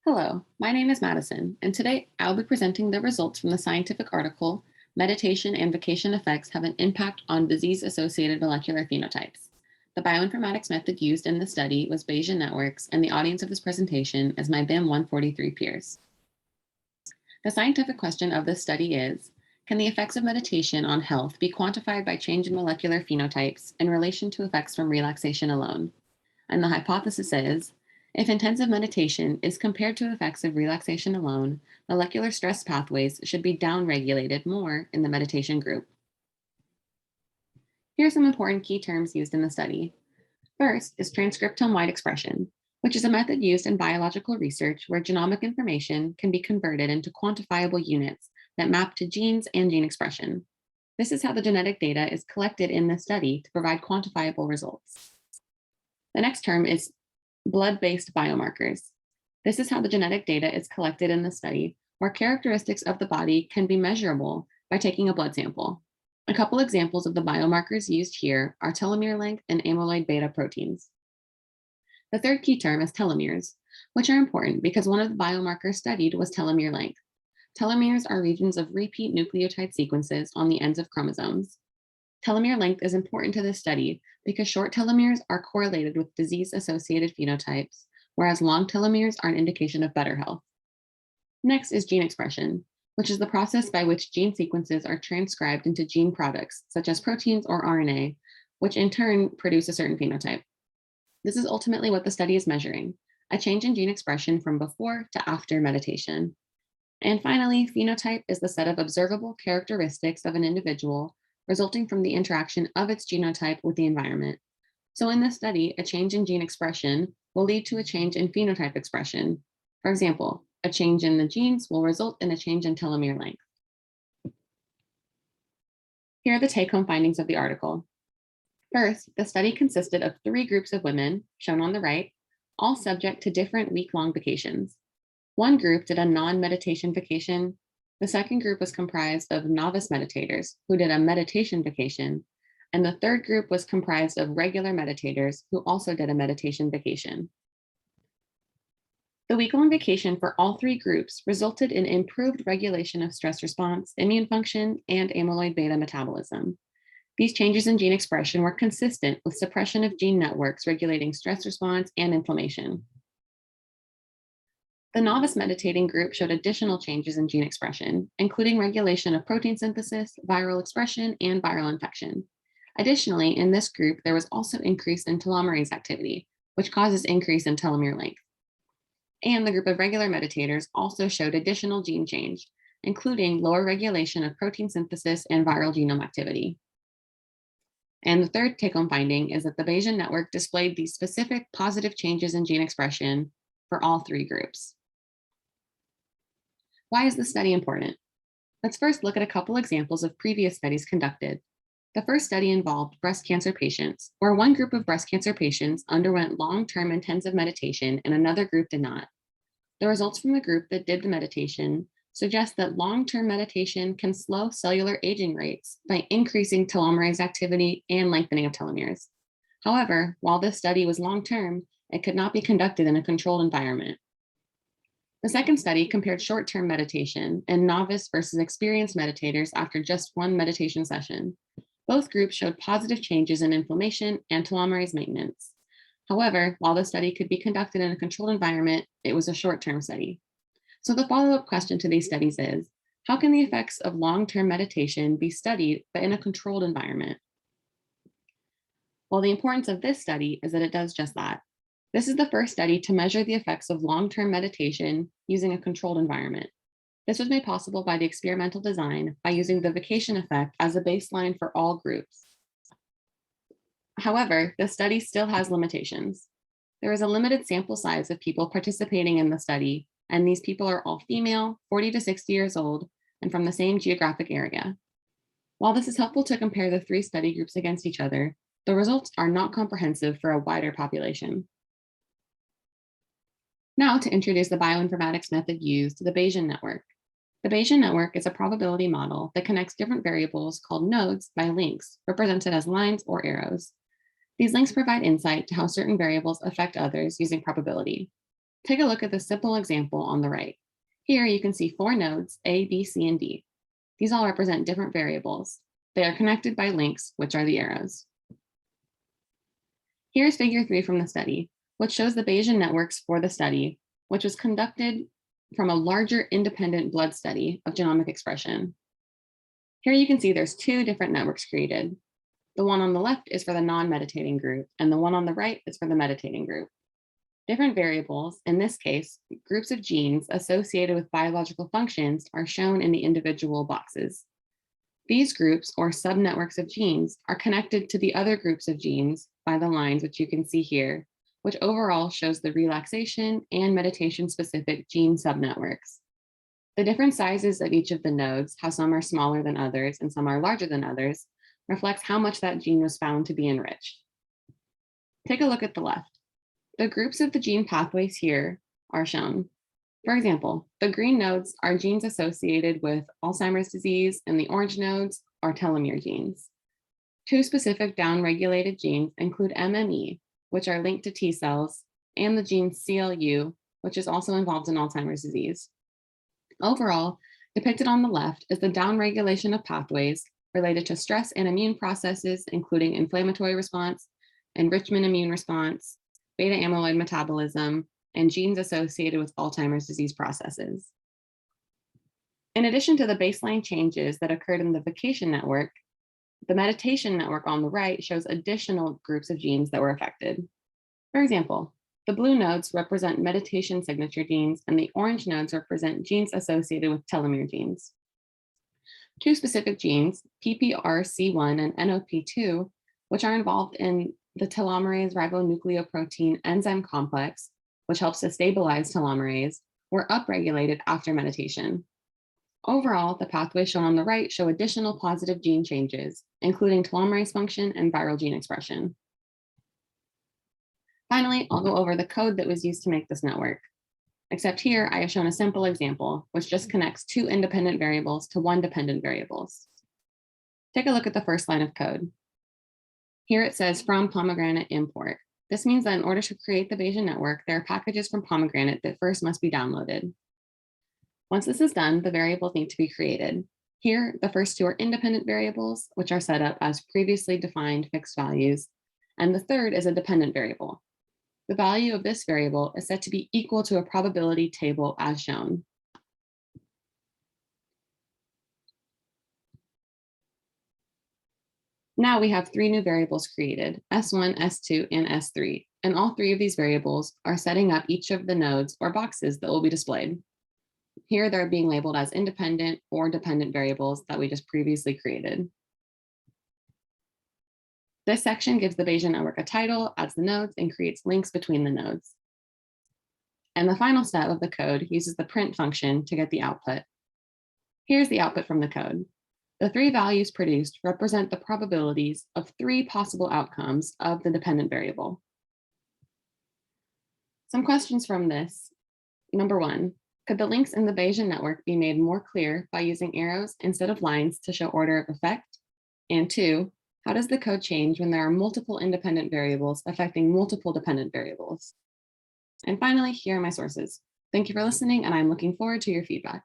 Hello, my name is Madison, and today I'll be presenting the results from the scientific article, Meditation and Vacation Effects Have an Impact on Disease-Associated Molecular Phenotypes. The bioinformatics method used in the study was Bayesian networks, and the audience of this presentation is my BIM143 peers. The scientific question of this study is, can the effects of meditation on health be quantified by change in molecular phenotypes in relation to effects from relaxation alone? And the hypothesis is, if intensive meditation is compared to effects of relaxation alone, molecular stress pathways should be downregulated more in the meditation group. Here are some important key terms used in the study. First is transcriptome-wide expression, which is a method used in biological research where genomic information can be converted into quantifiable units that map to genes and gene expression. This is how the genetic data is collected in this study to provide quantifiable results. The next term is blood-based biomarkers. This is how the genetic data is collected in the study, where characteristics of the body can be measurable by taking a blood sample. A couple examples of the biomarkers used here are telomere length and amyloid beta proteins. The third key term is telomeres, which are important because one of the biomarkers studied was telomere length. Telomeres are regions of repeat nucleotide sequences on the ends of chromosomes. Telomere length is important to this study because short telomeres are correlated with disease-associated phenotypes, whereas long telomeres are an indication of better health. Next is gene expression, which is the process by which gene sequences are transcribed into gene products, such as proteins or RNA, which in turn produce a certain phenotype. This is ultimately what the study is measuring, a change in gene expression from before to after meditation. And finally, phenotype is the set of observable characteristics of an individual resulting from the interaction of its genotype with the environment. So in this study, a change in gene expression will lead to a change in phenotype expression. For example, a change in the genes will result in a change in telomere length. Here are the take-home findings of the article. First, the study consisted of 3 groups of women, shown on the right, all subject to different week-long vacations. One group did a non-meditation vacation. The second group was comprised of novice meditators who did a meditation vacation, and the third group was comprised of regular meditators who also did a meditation vacation. The week-long vacation for all 3 groups resulted in improved regulation of stress response, immune function, and amyloid beta metabolism. These changes in gene expression were consistent with suppression of gene networks regulating stress response and inflammation. The novice meditating group showed additional changes in gene expression, including regulation of protein synthesis, viral expression, and viral infection. Additionally, in this group, there was also increase in telomerase activity, which causes increase in telomere length. And the group of regular meditators also showed additional gene change, including lower regulation of protein synthesis and viral genome activity. And the third take-home finding is that the Bayesian network displayed these specific positive changes in gene expression for all 3 groups. Why is this study important? Let's first look at a couple examples of previous studies conducted. The first study involved breast cancer patients, where one group of breast cancer patients underwent long-term intensive meditation and another group did not. The results from the group that did the meditation suggest that long-term meditation can slow cellular aging rates by increasing telomerase activity and lengthening of telomeres. However, while this study was long-term, it could not be conducted in a controlled environment. The second study compared short-term meditation and novice versus experienced meditators after just one meditation session. Both groups showed positive changes in inflammation and telomerase maintenance. However, while the study could be conducted in a controlled environment, it was a short-term study. So the follow-up question to these studies is, how can the effects of long-term meditation be studied but in a controlled environment? Well, the importance of this study is that it does just that. This is the first study to measure the effects of long-term meditation using a controlled environment. This was made possible by the experimental design by using the vacation effect as a baseline for all groups. However, the study still has limitations. There is a limited sample size of people participating in the study, and these people are all female, 40 to 60 years old, and from the same geographic area. While this is helpful to compare the 3 study groups against each other, the results are not comprehensive for a wider population. Now to introduce the bioinformatics method used, the Bayesian network. The Bayesian network is a probability model that connects different variables called nodes by links, represented as lines or arrows. These links provide insight to how certain variables affect others using probability. Take a look at the simple example on the right. Here you can see 4 nodes, A, B, C, and D. These all represent different variables. They are connected by links, which are the arrows. Here's figure 3 from the study, which shows the Bayesian networks for the study, which was conducted from a larger independent blood study of genomic expression. Here you can see there's 2 different networks created. The one on the left is for the non-meditating group, and the one on the right is for the meditating group. Different variables, in this case, groups of genes associated with biological functions, are shown in the individual boxes. These groups, or subnetworks of genes, are connected to the other groups of genes by the lines, which you can see here, which overall shows the relaxation and meditation-specific gene subnetworks. The different sizes of each of the nodes, how some are smaller than others and some are larger than others, reflects how much that gene was found to be enriched. Take a look at the left. The groups of the gene pathways here are shown. For example, the green nodes are genes associated with Alzheimer's disease, and the orange nodes are telomere genes. 2 specific downregulated genes include MME, which are linked to T cells, and the gene CLU, which is also involved in Alzheimer's disease. Overall, depicted on the left is the downregulation of pathways related to stress and immune processes, including inflammatory response, enrichment immune response, beta amyloid metabolism, and genes associated with Alzheimer's disease processes. In addition to the baseline changes that occurred in the vacation network, the meditation network on the right shows additional groups of genes that were affected. For example, the blue nodes represent meditation signature genes, and the orange nodes represent genes associated with telomere genes. 2 specific genes, PPRC1 and NOP2, which are involved in the telomerase ribonucleoprotein enzyme complex, which helps to stabilize telomerase, were upregulated after meditation. Overall, the pathways shown on the right show additional positive gene changes, including telomerase function and viral gene expression. Finally, I'll go over the code that was used to make this network. Except here, I have shown a simple example, which just connects 2 independent variables to 1 dependent variables. Take a look at the first line of code. Here it says from pomegranate import. This means that in order to create the Bayesian network, there are packages from pomegranate that first must be downloaded. Once this is done, the variables need to be created. Here, the first 2 are independent variables, which are set up as previously defined fixed values, and the third is a dependent variable. The value of this variable is set to be equal to a probability table as shown. Now we have 3 new variables created, S1, S2, and S3, and all 3 of these variables are setting up each of the nodes or boxes that will be displayed. Here they're being labeled as independent or dependent variables that we just previously created. This section gives the Bayesian network a title, adds the nodes, and creates links between the nodes. And the final step of the code uses the print function to get the output. Here's the output from the code. The 3 values produced represent the probabilities of 3 possible outcomes of the dependent variable. Some questions from this. Number 1, could the links in the Bayesian network be made more clear by using arrows instead of lines to show order of effect? And 2, how does the code change when there are multiple independent variables affecting multiple dependent variables? And finally, here are my sources. Thank you for listening, and I'm looking forward to your feedback.